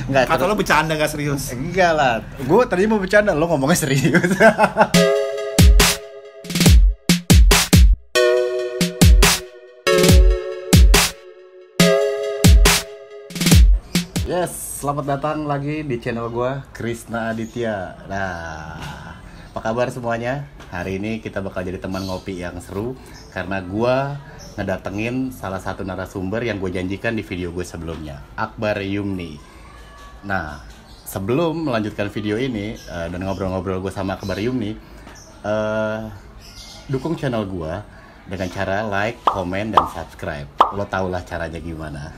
Enggak. Atau lo bercanda gak serius? Enggak lah. Gue tadi mau bercanda, lo ngomongnya serius. Yes, selamat datang lagi di channel gue, Krisna Aditya. Nah, apa kabar semuanya? Hari ini kita bakal jadi teman ngopi yang seru karena gue ngedatengin salah satu narasumber yang gue janjikan di video gue sebelumnya, Akbar Yumni. Nah, sebelum melanjutkan video ini dan ngobrol-ngobrol gue sama Akbar Yumni, dukung channel gue dengan cara like, komen, dan subscribe. Lo tau lah caranya gimana.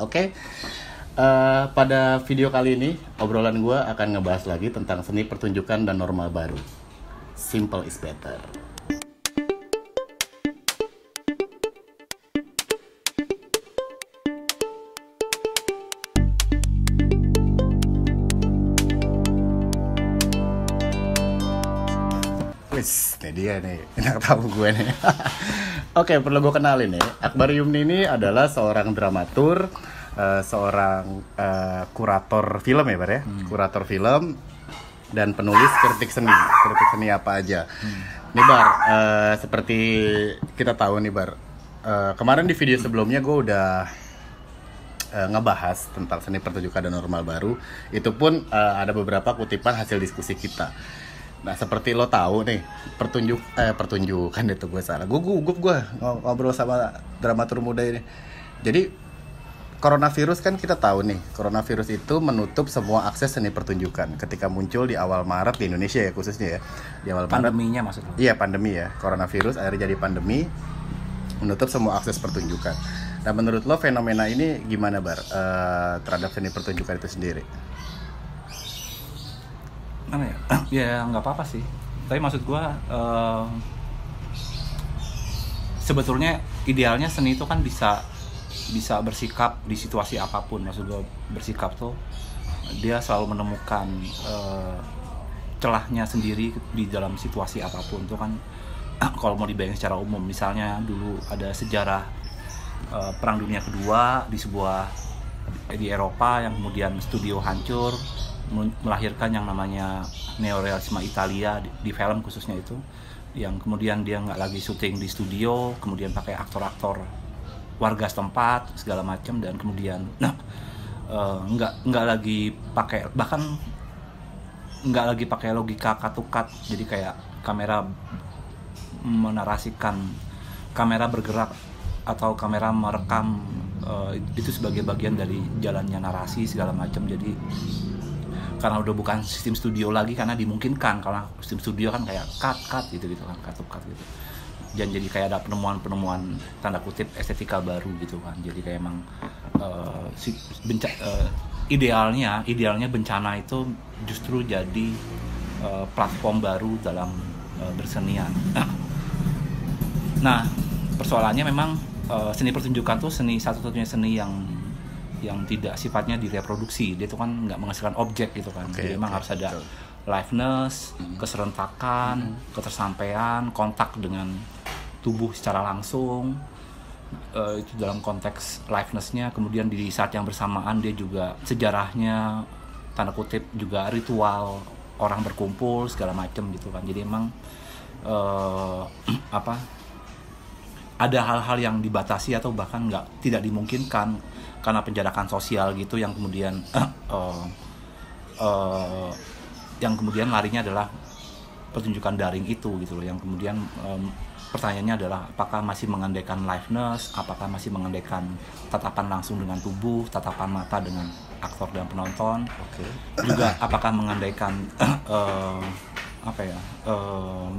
Oke? Pada video kali ini, obrolan gue akan ngebahas lagi tentang seni pertunjukan dan normal baru. Simple is better. Wis, ini dia nih, enak tahu gue nih. Oke, perlu gue kenalin nih. Akbar Yumni ini adalah seorang dramatur, seorang kurator film ya, Bar ya? Kurator film dan penulis kritik seni apa aja. Nih Bar, seperti kita tahu nih Bar, kemarin di video sebelumnya gue udah ngebahas tentang seni pertunjukan dan normal baru. Itu pun ada beberapa kutipan hasil diskusi kita. Nah, seperti lo tahu nih, pertunjukan itu gue salah. Gue gugup ngobrol sama dramatur muda ini. Jadi coronavirus kan kita tahu nih, coronavirus itu menutup semua akses seni pertunjukan ketika muncul di awal Maret di Indonesia ya khususnya ya. Di awal Pandeminya maksud lo? Iya, pandemi ya. Coronavirus akhirnya jadi pandemi, menutup semua akses pertunjukan. Nah, menurut lo fenomena ini gimana Bar terhadap seni pertunjukan itu sendiri? Mana ya? Ya nggak apa-apa sih. Tapi maksud gue sebetulnya idealnya seni itu kan bisa bersikap di situasi apapun. Maksud gue bersikap tuh dia selalu menemukan celahnya sendiri di dalam situasi apapun. Itu kan kalau mau dibayangin secara umum, misalnya dulu ada sejarah Perang Dunia Kedua di Eropa yang kemudian studio hancur, melahirkan yang namanya neorealisme Italia di film khususnya itu, yang kemudian dia nggak lagi syuting di studio, kemudian pakai aktor-aktor warga setempat segala macam, dan kemudian nggak lagi pakai, bahkan nggak lagi pakai logika cut to cut, jadi kayak kamera menarasikan, kamera bergerak atau kamera merekam itu sebagai bagian dari jalannya narasi segala macam. Jadi karena udah bukan sistem studio lagi, karena dimungkinkan, karena sistem studio kan kayak cut gitu kan, cut to cut gitu. Dan jadi kayak ada penemuan tanda kutip estetika baru gitu kan. Jadi kayak emang idealnya bencana itu justru jadi platform baru dalam bersenian. Nah, persoalannya memang seni pertunjukan tuh satu-satunya seni yang tidak sifatnya direproduksi. Dia tuh kan nggak menghasilkan objek gitu kan. Jadi memang harus ada liveness, keserentakan, ketersampaian, kontak dengan tubuh secara langsung. Itu dalam konteks liveness-nya. Kemudian di saat yang bersamaan dia juga sejarahnya, tanda kutip, juga ritual orang berkumpul segala macam gitu kan. Jadi emang ada hal-hal yang dibatasi atau bahkan tidak dimungkinkan karena penjarakan sosial gitu, yang kemudian larinya adalah pertunjukan daring itu gitu loh. Yang kemudian pertanyaannya adalah apakah masih mengandaikan liveness, apakah masih mengandaikan tatapan langsung dengan tubuh, tatapan mata dengan aktor dan penonton, juga apakah mengandaikan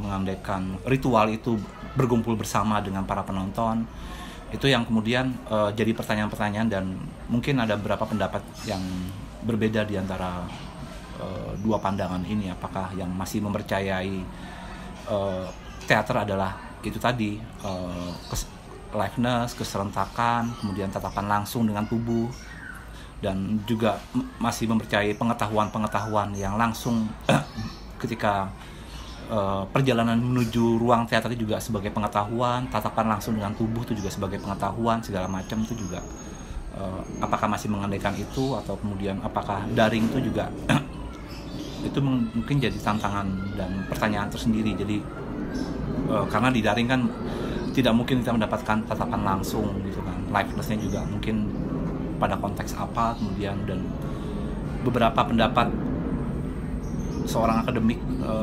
mengandaikan ritual itu berkumpul bersama dengan para penonton. Itu yang kemudian jadi pertanyaan-pertanyaan, dan mungkin ada beberapa pendapat yang berbeda di antara dua pandangan ini. Apakah yang masih mempercayai teater adalah itu tadi, liveness, keserentakan, kemudian tatapan langsung dengan tubuh, dan juga masih mempercayai pengetahuan yang langsung ketika perjalanan menuju ruang teater itu juga sebagai pengetahuan, tatapan langsung dengan tubuh itu juga sebagai pengetahuan, segala macam itu juga apakah masih mengandaikan itu, atau kemudian apakah daring itu juga itu mungkin jadi tantangan dan pertanyaan tersendiri. Jadi karena di daring kan tidak mungkin kita mendapatkan tatapan langsung gitu kan, liveness-nya juga mungkin pada konteks apa kemudian, dan beberapa pendapat seorang akademik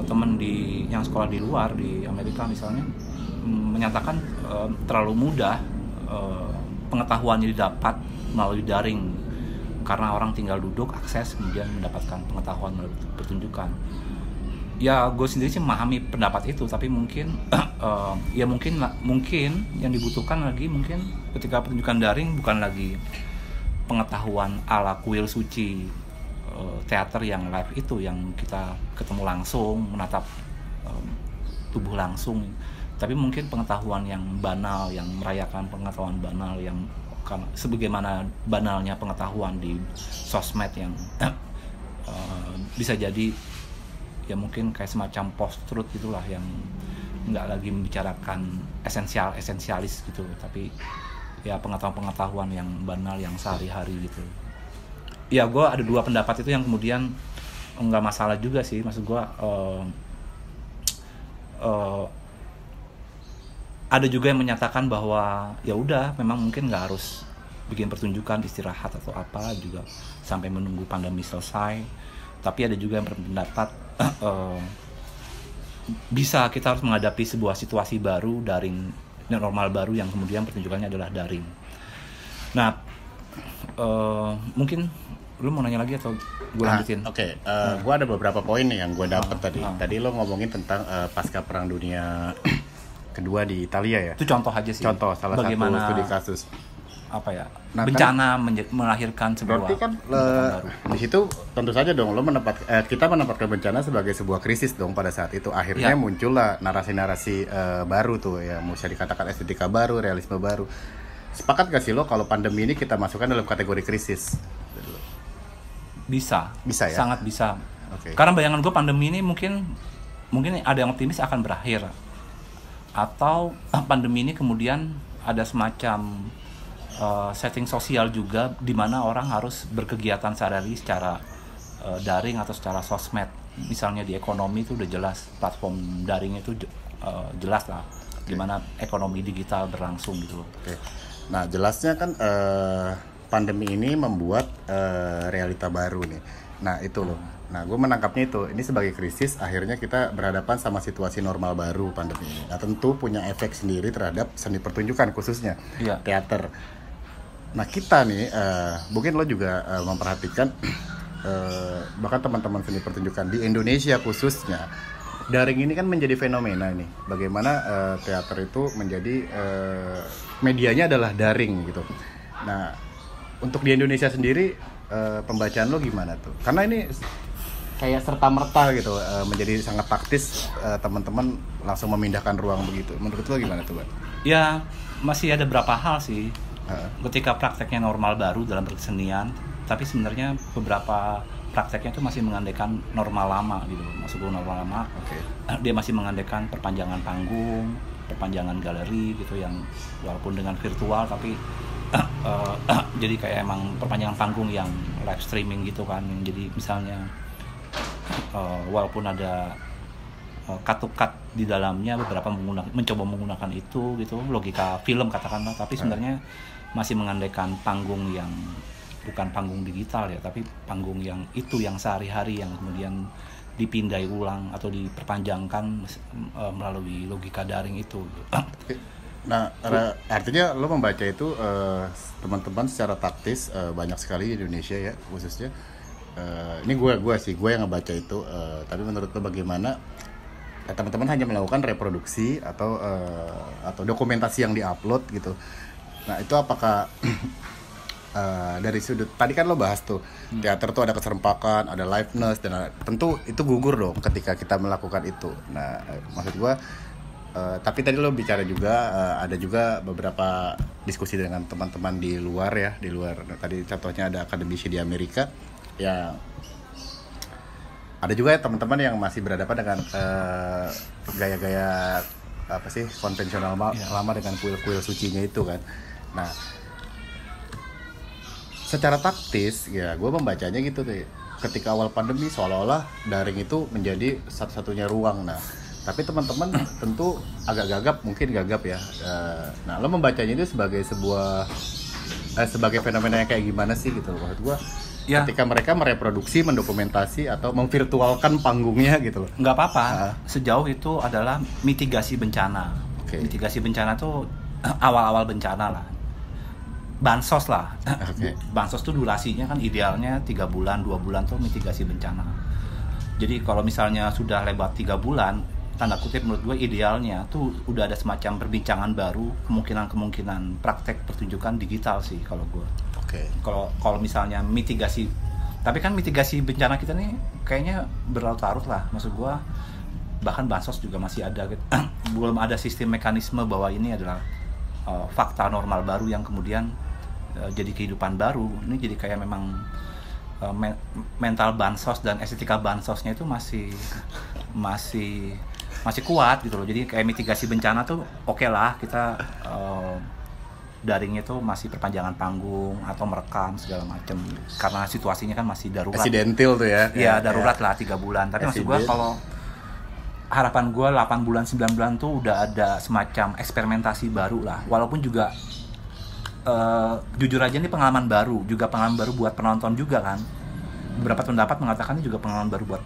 teman yang sekolah di luar di Amerika misalnya menyatakan terlalu mudah pengetahuannya didapat melalui daring karena orang tinggal duduk, akses, kemudian mendapatkan pengetahuan melalui pertunjukan. Ya gue sendiri sih memahami pendapat itu, tapi mungkin ya mungkin yang dibutuhkan lagi mungkin ketika pertunjukan daring bukan lagi pengetahuan ala kuil suci teater yang live itu, yang kita ketemu langsung, menatap tubuh langsung, tapi mungkin pengetahuan yang banal, yang merayakan pengetahuan banal, yang sebagaimana banalnya pengetahuan di sosmed yang bisa jadi ya mungkin kayak semacam post-truth gitulah, yang nggak lagi membicarakan esensialis gitu, tapi ya pengetahuan yang banal, yang sehari-hari gitu. Ya gue ada dua pendapat itu yang kemudian nggak masalah juga sih, maksud gue ada juga yang menyatakan bahwa ya udah memang mungkin nggak harus bikin pertunjukan, istirahat atau apa juga sampai menunggu pandemi selesai. Tapi ada juga yang berpendapat bisa kita harus menghadapi sebuah situasi baru, daring, normal baru, yang kemudian pertunjukannya adalah daring. Nah mungkin lu mau nanya lagi atau gue lanjutin? Oke. Gue ada beberapa poin nih yang gue dapat tadi. Tadi lo ngomongin tentang pasca Perang Dunia Kedua di Italia ya. Itu contoh aja sih. Contoh salah bagaimana, satu studi kasus. Apa ya? Nah, bencana melahirkan sebuah. Berarti kan di situ tentu saja dong lo kita menempatkan bencana sebagai sebuah krisis dong pada saat itu. Akhirnya muncullah narasi-narasi baru tuh ya, bisa dikatakan estetika baru, realisme baru. Sepakat gak sih lo kalau pandemi ini kita masukkan dalam kategori krisis? Bisa ya? Sangat bisa. Okay. Karena bayangan gue pandemi ini mungkin ada yang optimis akan berakhir, atau pandemi ini kemudian ada semacam setting sosial juga di mana orang harus berkegiatan sehari-hari secara daring atau secara sosmed. Misalnya di ekonomi itu udah jelas platform daring itu jelas lah, di mana ekonomi digital berlangsung gitu loh. Okay. Nah jelasnya kan pandemi ini membuat realita baru nih. Nah itu loh. Nah gue menangkapnya itu, ini sebagai krisis, akhirnya kita berhadapan sama situasi normal baru pandemi ini. Nah tentu punya efek sendiri terhadap seni pertunjukan khususnya teater. Nah kita nih, mungkin lo juga memperhatikan bahkan teman-teman seni pertunjukan di Indonesia khususnya, daring ini kan menjadi fenomena nih. Bagaimana teater itu menjadi medianya adalah daring gitu. Nah untuk di Indonesia sendiri pembacaan lo gimana tuh? Karena ini kayak serta-merta gitu menjadi sangat taktis, teman-teman langsung memindahkan ruang begitu. Menurut lo gimana tuh, Bang? Ya masih ada beberapa hal sih. Ketika prakteknya normal baru dalam kesenian, tapi sebenarnya beberapa prakteknya itu masih mengandaikan normal lama gitu. Maksud gue normal lama, dia masih mengandaikan perpanjangan panggung, perpanjangan galeri gitu, yang walaupun dengan virtual tapi jadi kayak emang perpanjangan panggung yang live streaming gitu kan. Jadi misalnya walaupun ada cut di dalamnya, beberapa mencoba menggunakan itu gitu, logika film katakanlah, tapi sebenarnya masih mengandaikan panggung yang bukan panggung digital ya, tapi panggung yang itu, yang sehari-hari, yang kemudian dipindai ulang atau diperpanjangkan melalui logika daring itu. Nah, artinya lo membaca itu teman-teman secara taktis banyak sekali di Indonesia ya khususnya. Ini gue yang ngebaca itu. Tapi menurut lo bagaimana? Teman-teman hanya melakukan reproduksi atau dokumentasi yang diupload gitu. Nah itu apakah dari sudut tadi kan lo bahas tuh teater tuh ada keserempakan, ada liveness, dan tentu itu gugur dong ketika kita melakukan itu. Nah maksud gue tapi tadi lo bicara juga ada juga beberapa diskusi dengan teman-teman di luar ya, di luar. Nah, tadi contohnya ada akademisi di Amerika ya, ada juga ya teman-teman yang masih berhadapan dengan gaya-gaya apa sih konvensional lama dengan kuil-kuil sucinya itu kan. Nah secara taktis ya gue membacanya gitu tuh. Ketika awal pandemi seolah-olah daring itu menjadi satu-satunya ruang. Nah, tapi teman-teman tentu agak gagap ya. Nah, lo membacanya itu sebagai sebagai fenomena yang kayak gimana sih gitu loh. Maksud gue Ya, ketika mereka mereproduksi, mendokumentasi atau memvirtualkan panggungnya gitu loh. nggak apa-apa. Sejauh itu adalah mitigasi bencana. Oke. Mitigasi bencana tuh awal-awal bencana lah. Bansos lah. Oke. Bansos tuh durasinya kan idealnya 3 bulan, 2 bulan tuh mitigasi bencana. Jadi kalau misalnya sudah lewat 3 bulan, tanda kutip menurut gue idealnya tuh udah ada semacam perbincangan baru, kemungkinan praktek pertunjukan digital sih kalau gue. Oke. Kalau misalnya mitigasi, tapi kan mitigasi bencana kita nih kayaknya berlarut-larut lah. Maksud gue bahkan bansos juga masih ada gitu. Belum ada sistem mekanisme bahwa ini adalah fakta normal baru yang kemudian jadi kehidupan baru. Ini jadi kayak memang mental bansos dan estetika bansosnya itu masih kuat gitu loh. Jadi kayak mitigasi bencana tuh oke lah, kita daringnya tuh masih perpanjangan panggung atau merekam segala macam karena situasinya kan masih darurat. Accidental tuh ya. Iya, darurat lah 3 bulan. Tapi maksud gue kalau harapan gue 8 bulan 9 bulan tuh udah ada semacam eksperimentasi baru lah. Walaupun juga jujur aja ini pengalaman baru buat penonton juga kan. Beberapa pendapat mengatakan ini juga pengalaman baru buat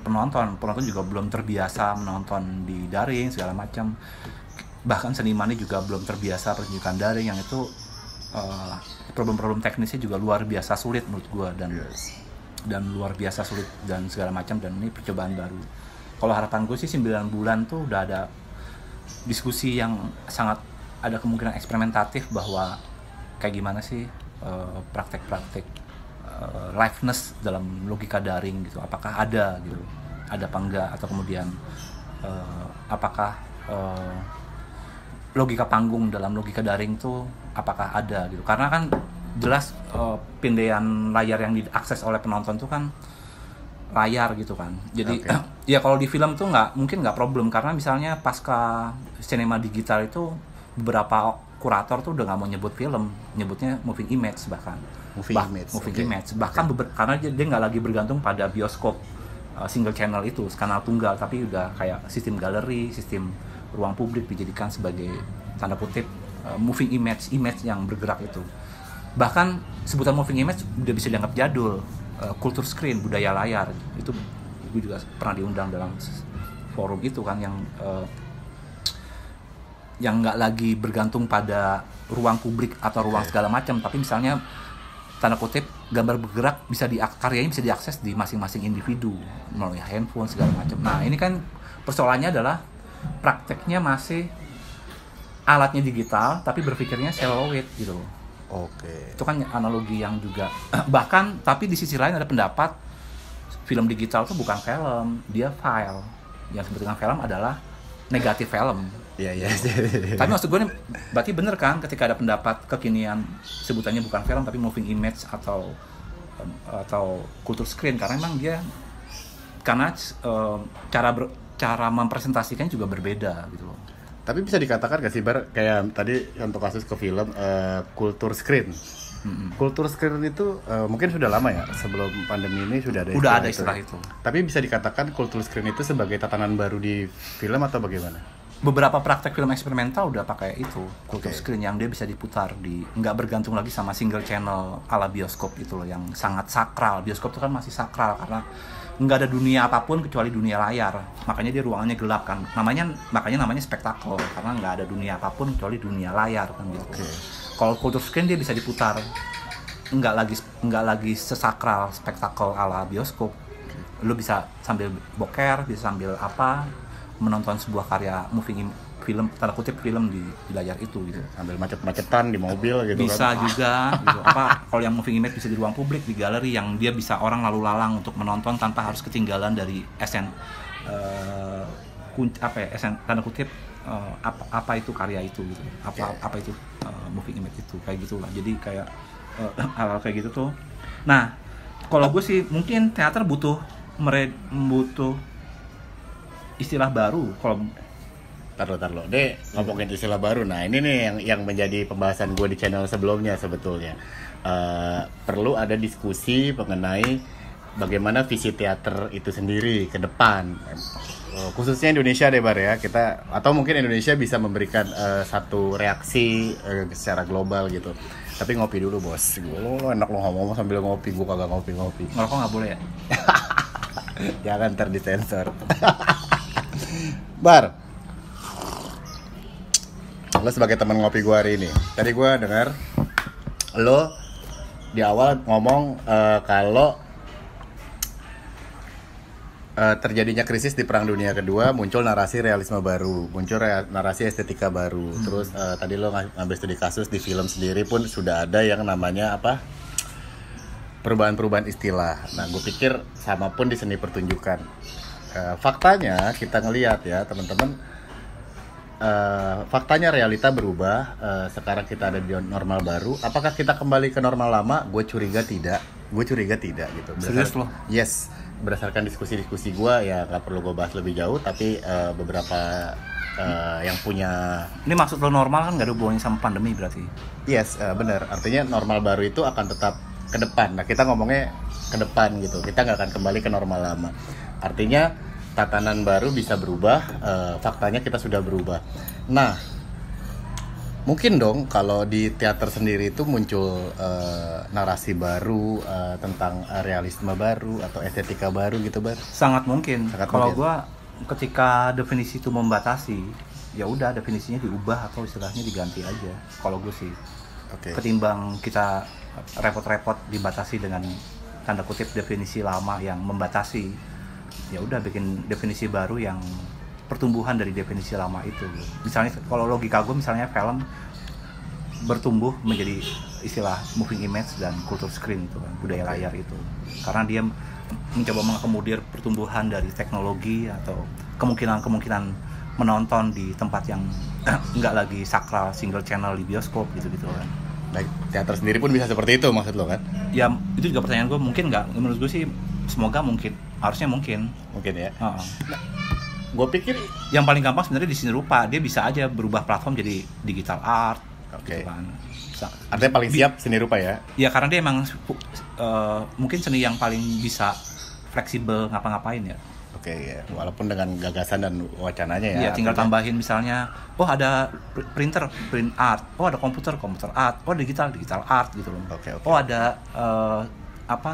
penonton juga belum terbiasa menonton di daring segala macam. Bahkan senimannya juga belum terbiasa pertunjukan daring yang itu problem-problem teknisnya juga luar biasa sulit menurut gue dan luar biasa sulit dan segala macam, dan ini percobaan baru. Kalau harapan gue sih 9 bulan tuh udah ada diskusi yang sangat ada kemungkinan eksperimentatif bahwa kayak gimana sih praktek-praktek liveness dalam logika daring gitu, apakah ada gitu, ada apa enggak, atau kemudian apakah logika panggung dalam logika daring tuh apakah ada gitu, karena kan jelas pindahan layar yang diakses oleh penonton tuh kan layar gitu kan, jadi ya kalau di film tuh mungkin nggak problem, karena misalnya pasca sinema digital itu beberapa kurator tuh udah nggak mau nyebut film, nyebutnya moving image bahkan. Moving image. Bahkan karena dia nggak lagi bergantung pada bioskop single channel itu, kanal tunggal, tapi udah kayak sistem galeri, sistem ruang publik dijadikan sebagai tanda kutip moving image yang bergerak itu. Bahkan sebutan moving image udah bisa dianggap jadul, kultur screen, budaya layar. Itu gue juga pernah diundang dalam forum itu kan yang nggak lagi bergantung pada ruang publik atau ruang segala macam, tapi misalnya tanda kutip gambar bergerak karyanya bisa diakses di masing-masing individu melalui handphone segala macam. Nah ini kan persoalannya adalah prakteknya masih alatnya digital tapi berpikirnya celluloid gitu. Itu kan analogi yang juga bahkan tapi di sisi lain ada pendapat film digital itu bukan film, dia file. Yang disebut dengan film adalah negatif film. Iya. Tapi maksud gue nih, berarti bener kan ketika ada pendapat kekinian sebutannya bukan film tapi moving image atau kultur screen, karena memang dia cara mempresentasikan juga berbeda gitu loh. Tapi bisa dikatakan gak sih Bar, kayak tadi untuk kasus ke film kultur screen. Kultur screen itu mungkin sudah lama ya, sebelum pandemi ini sudah ada istilah itu. Tapi bisa dikatakan kultur screen itu sebagai tatanan baru di film atau bagaimana? Beberapa praktek film eksperimental udah pakai itu, kultur screen yang dia bisa diputar nggak bergantung lagi sama single channel ala bioskop itu loh, yang sangat sakral. Bioskop itu kan masih sakral karena nggak ada dunia apapun kecuali dunia layar, makanya dia ruangannya gelap kan, makanya namanya spektakel karena nggak ada dunia apapun kecuali dunia layar kan gitu. Kalau kultur screen dia bisa diputar, nggak lagi sesakral spektakel ala bioskop. Lu bisa sambil boker, bisa sambil menonton sebuah karya film, tanda kutip film di layar itu gitu. Ambil macet-macetan di mobil gitu bisa kan. Juga gitu. Kalau yang moving image bisa di ruang publik, di galeri yang dia bisa orang lalu lalang untuk menonton tanpa harus ketinggalan dari tanda kutip apa itu karya itu gitu. Apa itu moving image itu kayak gitulah. Jadi kayak hal kayak gitu tuh. Nah, kalau gue sih mungkin teater butuh istilah baru. Kalau Taruh. Deh, ngomongin istilah baru. Nah, ini nih yang menjadi pembahasan gue di channel sebelumnya sebetulnya. perlu ada diskusi mengenai bagaimana visi teater itu sendiri ke depan. Khususnya Indonesia deh Bar ya, kita atau mungkin Indonesia bisa memberikan satu reaksi secara global gitu. Tapi ngopi dulu bos, lo enak lo ngomong sambil ngopi, gue kagak ngopi. Ngerokok nggak boleh ya? Jangan ntar disensor. Bar, lo sebagai teman ngopi gue hari ini, tadi gue dengar lo di awal ngomong kalau terjadinya krisis di Perang Dunia Kedua, muncul narasi realisme baru, muncul narasi estetika baru. Terus tadi lo ngambil studi kasus di film sendiri pun sudah ada yang namanya apa? Perubahan-perubahan istilah. Nah, gue pikir sama pun di seni pertunjukan. Faktanya kita ngelihat ya teman-teman. Faktanya realita berubah. Sekarang kita ada di normal baru. Apakah kita kembali ke normal lama? Gue curiga tidak gitu. Serius loh? Yes, berdasarkan diskusi gue ya nggak perlu gue bahas lebih jauh. Tapi beberapa yang punya. Ini maksud lo normal kan nggak ada hubungannya sama pandemi berarti? Yes, benar. Artinya normal baru itu akan tetap ke depan. Nah, kita ngomongnya ke depan gitu. Kita nggak akan kembali ke normal lama. Artinya tatanan baru bisa berubah, faktanya kita sudah berubah. Nah, mungkin dong kalau di teater sendiri itu muncul narasi baru tentang realisme baru atau estetika baru gitu, Bar. Sangat mungkin. Kalau gue ketika definisi itu membatasi, ya udah definisinya diubah atau istilahnya diganti aja. Kalau gue sih, ketimbang kita repot-repot dibatasi dengan tanda kutip definisi lama yang membatasi. Ya udah bikin definisi baru yang pertumbuhan dari definisi lama itu. Misalnya kalau logika gue misalnya film bertumbuh menjadi istilah moving image dan culture screen itu kan, budaya layar itu. Karena dia mencoba mengakomodir pertumbuhan dari teknologi atau kemungkinan menonton di tempat yang enggak lagi sakral single channel di bioskop gitu-gitu kan. Baik, teater sendiri pun bisa seperti itu maksud lo kan? Ya itu juga pertanyaan gue, mungkin nggak? Menurut gue sih semoga mungkin, harusnya mungkin ya. Gue pikir yang paling gampang sebenarnya di seni rupa, dia bisa aja berubah platform jadi digital art. Gitu kan. Artinya paling siap seni rupa ya? Ya karena dia emang mungkin seni yang paling bisa fleksibel ngapa-ngapain ya. Ya. Walaupun dengan gagasan dan wacananya ya. Iya, tinggal tambahin misalnya, oh ada printer, print art, oh ada komputer art, oh digital art gitu loh. Oh ada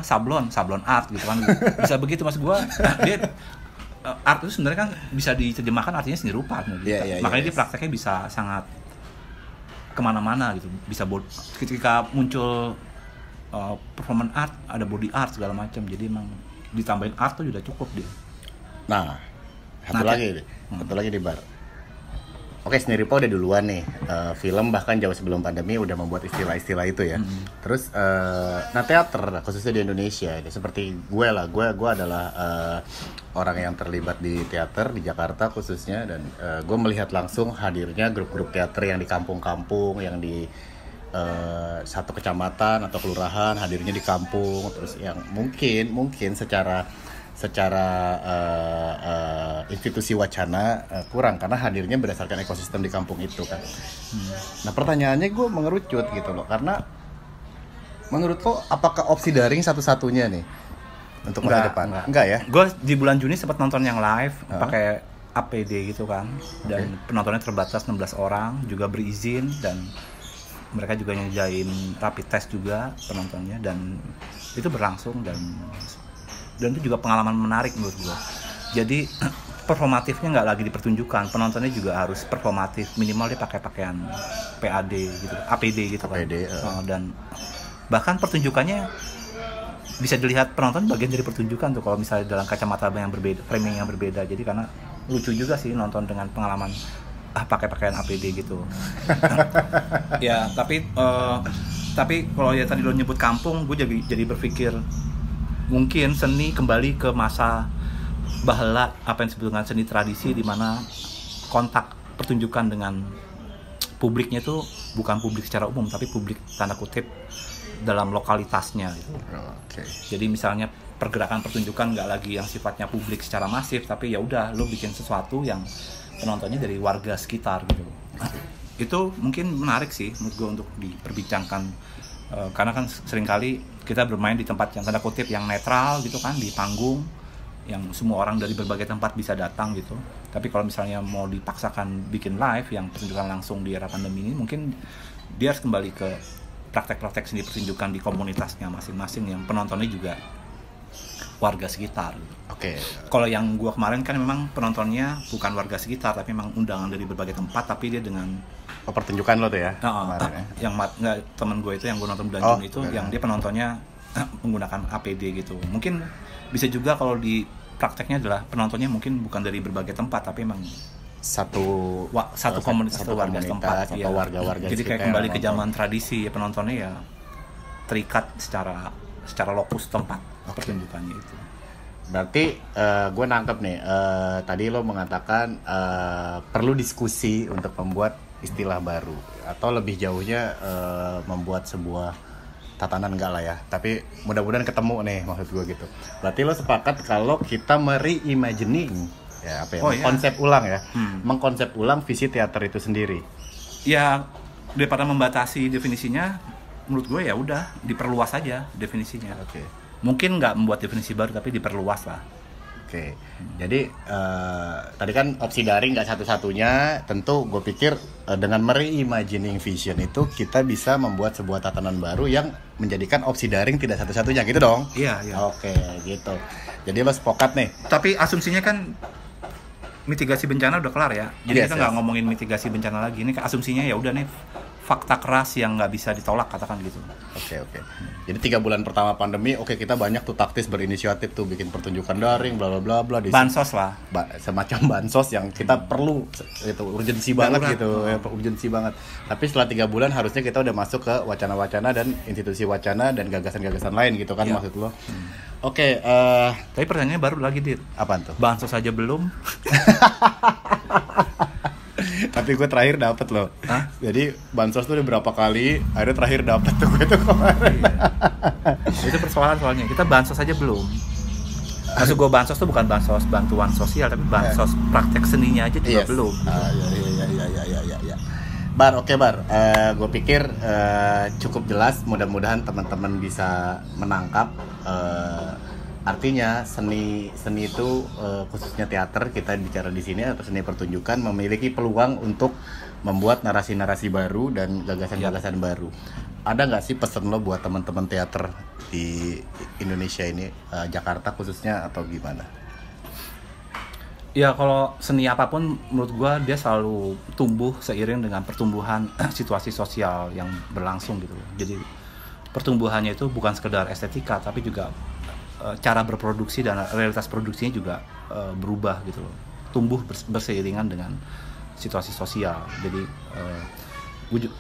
sablon art gitu kan. Bisa begitu mas gua. Dia art itu sebenarnya kan bisa diterjemahkan artinya seni rupa gitu. Makanya dia prakteknya bisa sangat kemana-mana gitu. Bisa ketika muncul performance art, ada body art segala macam. Jadi emang ditambahin art tuh sudah cukup dia. Nah, satu lagi di Bar. Oke, seni rupa udah duluan nih. Film bahkan jauh sebelum pandemi udah membuat istilah-istilah itu ya. Terus, nah teater khususnya di Indonesia, seperti gue adalah orang yang terlibat di teater di Jakarta khususnya, dan gue melihat langsung hadirnya grup-grup teater yang di kampung-kampung, yang di satu kecamatan atau kelurahan hadirnya di kampung, terus yang mungkin secara institusi wacana kurang karena hadirnya berdasarkan ekosistem di kampung itu kan. Nah pertanyaannya gue mengerucut gitu loh, karena menurut lo apakah opsi daring satu-satunya nih untuk masa depan? Enggak ya? Gue di bulan Juni sempat nonton yang live pakai APD gitu kan, dan penontonnya terbatas 16 orang, juga berizin, dan mereka juga nyediain rapid test juga penontonnya, dan itu berlangsung dan itu juga pengalaman menarik menurut gue. Jadi performatifnya nggak lagi dipertunjukkan, penontonnya juga harus performatif, minimal dia pakai pakaian PAD gitu, APD gitu kan. Dan bahkan pertunjukannya bisa dilihat penonton bagian dari pertunjukan tuh kalau misalnya dalam kacamata yang berbeda, framing yang berbeda. Jadi karena lucu juga sih nonton dengan pengalaman pakai pakaian APD gitu. Ya tapi kalau ya tadi lo nyebut kampung, gue jadi berpikir mungkin seni kembali ke masa baheula, apa yang disebut dengan seni tradisi, di mana kontak pertunjukan dengan publiknya itu bukan publik secara umum tapi publik tanda kutip dalam lokalitasnya gitu. Jadi misalnya pergerakan pertunjukan nggak lagi yang sifatnya publik secara masif, tapi ya udah lo bikin sesuatu yang penontonnya dari warga sekitar gitu. Itu mungkin menarik sih menurut gue untuk diperbincangkan Karena kan seringkali kita bermain di tempat yang tanda kutip yang netral gitu kan, di panggung yang semua orang dari berbagai tempat bisa datang gitu. Tapi kalau misalnya mau dipaksakan bikin live yang pertunjukan langsung di era pandemi ini, mungkin dia harus kembali ke praktek-praktek seni pertunjukan di komunitasnya masing-masing yang penontonnya juga warga sekitar. Oke. Kalau yang gua kemarin kan memang penontonnya bukan warga sekitar, tapi memang undangan dari berbagai tempat, tapi dia dengan Pertunjukan lo tuh ya kemarin ya? yang nggak, temen gue itu yang gue nonton bulan Juni itu bener. yang dia penontonnya menggunakan APD gitu. Mungkin bisa juga kalau di prakteknya adalah penontonnya mungkin bukan dari berbagai tempat, tapi memang satu komunitas atau warga setempat atau warga-warga jadi kayak sekitar kembali yang ke nonton. zaman tradisi ya, penontonnya ya terikat secara lokus tempat pertunjukannya itu. Berarti gue nangkep nih, tadi lo mengatakan perlu diskusi untuk membuat istilah baru, atau lebih jauhnya membuat sebuah tatanan, enggak lah ya, tapi mudah-mudahan ketemu nih maksud gue gitu. Berarti lo sepakat kalau kita reimagining ya, apa ya, mengkonsep ulang ya, mengkonsep ulang visi teater itu sendiri. Ya daripada membatasi definisinya, menurut gue ya udah diperluas aja definisinya. Oke. Mungkin nggak membuat definisi baru, tapi diperluas lah. Oke, jadi tadi kan opsi daring nggak satu-satunya. Tentu gue pikir dengan reimagining vision itu kita bisa membuat sebuah tatanan baru yang menjadikan opsi daring tidak satu-satunya, gitu dong? Iya, iya. Oke, gitu. Jadi lo sepakat nih. Tapi asumsinya kan mitigasi bencana udah kelar ya. Jadi Yes, kita nggak yes. ngomongin mitigasi bencana lagi. Ini asumsinya ya udah nih fakta keras yang nggak bisa ditolak, katakan gitu. Oke. Jadi 3 bulan pertama pandemi, oke, kita banyak tuh taktis berinisiatif tuh bikin pertunjukan daring, bla bla bla bla. Bansos lah. Semacam bansos yang kita perlu, itu urgensi banget gitu, ya, urgensi banget. Tapi setelah 3 bulan harusnya kita udah masuk ke wacana-wacana dan institusi wacana dan gagasan-gagasan lain gitu kan, Iya. maksud lo? Oke, Tapi pertanyaannya baru lagi, Dit. apaan tuh? Bansos aja belum. Tapi gue terakhir dapet loh. Hah? Jadi bansos tuh udah berapa kali, akhirnya terakhir dapet tuh gue tuh kemarin. Itu persoalan soalnya. Kita bansos aja belum. Maksud gue bansos tuh bukan bansos bantuan sosial, tapi bansos praktek seninya aja juga belum. Iya. Bar, oke Bar. Gue pikir cukup jelas. Mudah-mudahan teman-teman bisa menangkap. Artinya seni itu khususnya teater, kita bicara di sini atau seni pertunjukan, memiliki peluang untuk membuat narasi-narasi baru dan gagasan-gagasan baru. Ada nggak sih pesan lo buat teman-teman teater di Indonesia ini, Jakarta khususnya, atau gimana? Ya kalau seni apapun menurut gua dia selalu tumbuh seiring dengan pertumbuhan situasi sosial yang berlangsung gitu. Jadi pertumbuhannya itu bukan sekedar estetika, tapi juga cara berproduksi dan realitas produksinya juga berubah gitu loh. Tumbuh berseiringan dengan situasi sosial. Jadi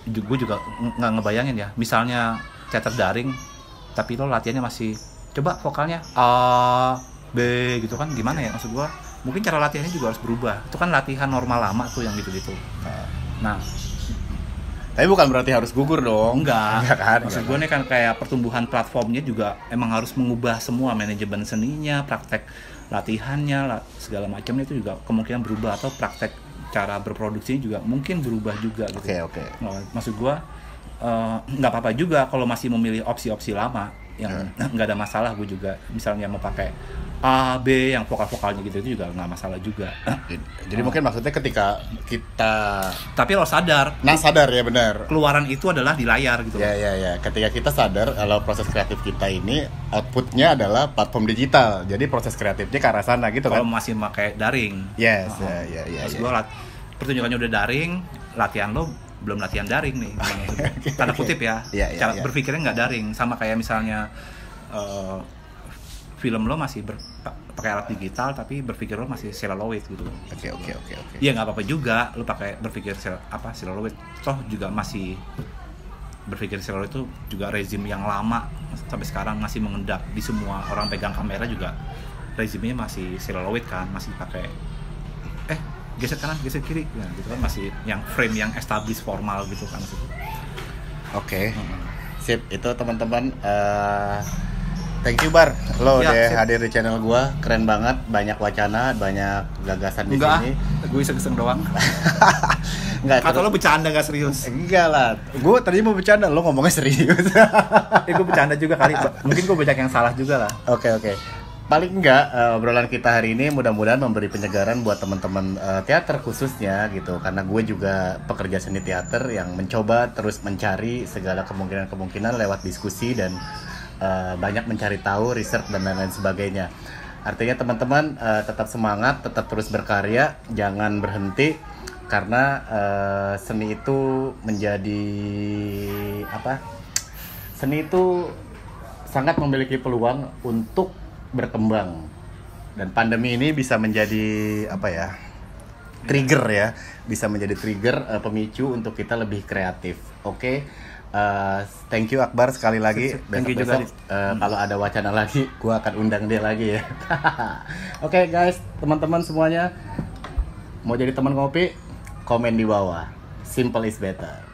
gue juga nggak ngebayangin ya, misalnya teater daring tapi lo latihannya masih coba vokalnya A B gitu kan, gimana ya, maksud gue mungkin cara latihannya juga harus berubah. Itu kan latihan normal lama tuh yang gitu-gitu. Nah Tapi bukan berarti harus gugur dong. enggak Kan? maksud gue nih kan kayak pertumbuhan platformnya juga emang harus mengubah semua, manajemen seninya, praktek latihannya, segala macamnya itu juga kemungkinan berubah, atau praktek cara berproduksinya juga mungkin berubah juga gitu. Oke. Nah, maksud gue nggak apa-apa juga kalau masih memilih opsi-opsi lama yang nggak ada masalah. Gue juga misalnya mau pakai A, B yang vokal-vokalnya gitu itu juga nggak masalah juga. Jadi mungkin maksudnya ketika kita Tapi lo sadar sadar ya, benar. keluaran itu adalah di layar gitu. Ya. Ketika kita sadar kalau proses kreatif kita ini outputnya adalah platform digital. Jadi proses kreatifnya ke arah sana gitu Kalau kan. masih pakai daring. Yes, Oh. ya. Maksud gue pertunjukannya udah daring, latihan lo belum latihan daring nih. Tanda kutip ya. Iya, Cara iya. berpikirnya nggak daring, sama kayak misalnya film lo masih pakai alat digital tapi berpikir lo masih celluloid gitu. Oke. Iya nggak apa-apa juga lo pakai berpikir celluloid, toh juga masih berpikir celluloid itu juga rezim yang lama sampai sekarang masih mengendap di semua orang pegang kamera juga, rezimnya masih celluloid kan, masih pakai geser kanan geser kiri ya, gitu kan, masih yang frame yang established formal gitu kan maksudnya. Oke. Sip, itu teman-teman. Thank you Bar, lo Ya, udah sip. hadir di channel gua, keren banget, banyak wacana, banyak gagasan di sini. Gue iseng-iseng doang. Enggak. Atau lo bercanda nggak serius? Enggak lah. Gue tadi mau bercanda, lo ngomongnya serius. Gue bercanda juga kali. Mungkin gue banyak yang salah juga lah. Oke. Paling enggak obrolan kita hari ini mudah-mudahan memberi penyegaran buat teman-teman teater khususnya gitu. Karena gue juga pekerja seni teater yang mencoba terus mencari segala kemungkinan lewat diskusi dan banyak mencari tahu, riset dan lain-lain sebagainya. Artinya teman-teman tetap semangat, tetap terus berkarya, jangan berhenti karena seni itu menjadi apa? Seni itu sangat memiliki peluang untuk berkembang dan pandemi ini bisa menjadi apa ya? Trigger ya, bisa menjadi trigger pemicu untuk kita lebih kreatif. Oke. Thank you Akbar sekali lagi. Besok kalau ada wacana lagi, gua akan undang dia lagi ya. Oke guys, teman-teman semuanya mau jadi teman ngopi, komen di bawah. Simple is better.